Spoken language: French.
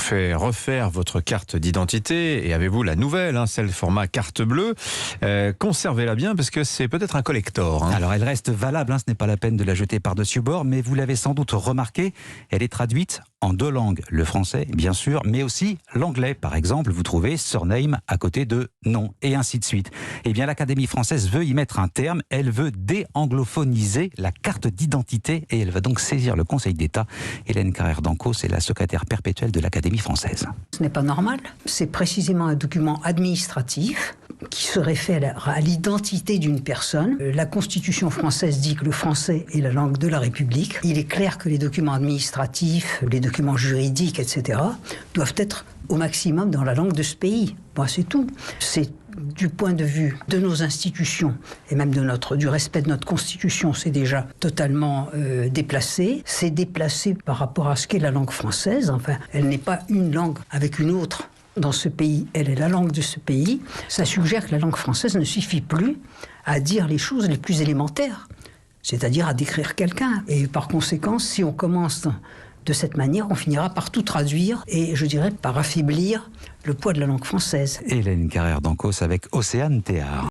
fait refaire votre carte d'identité et avez-vous la nouvelle, celle format carte bleue. Conservez-la bien parce que c'est peut-être un collector. Alors elle reste valable, ce n'est pas la peine de la jeter par-dessus bord, mais vous l'avez sans doute remarqué, elle est traduite en 2 langues, le français bien sûr, mais aussi l'anglais. Par exemple, vous trouvez surname à côté de nom, et ainsi de suite. Eh bien l'Académie française veut y mettre un terme, elle veut déanglophoniser la carte d'identité et elle va donc saisir le Conseil d'État. Hélène Carrère d'Ancos, c'est la secrétaire perpétuelle de l'Académie française. Ce n'est pas normal, c'est précisément un document administratif qui se réfère à l'identité d'une personne. La Constitution française dit que le français est la langue de la République. Il est clair que les documents administratifs, les documents juridiques, etc., doivent être au maximum dans la langue de ce pays. Bon, c'est tout. C'est du point de vue de nos institutions et même du respect de notre Constitution, c'est déjà totalement déplacé. C'est déplacé par rapport à ce qu'est la langue française. Enfin, elle n'est pas une langue avec une autre. Dans ce pays, elle est la langue de ce pays. Ça suggère que la langue française ne suffit plus à dire les choses les plus élémentaires, c'est-à-dire à décrire quelqu'un. Et par conséquent, si on commence de cette manière, on finira par tout traduire et, je dirais, par affaiblir le poids de la langue française. Hélène Carrère d'Ancos avec Océane Théard.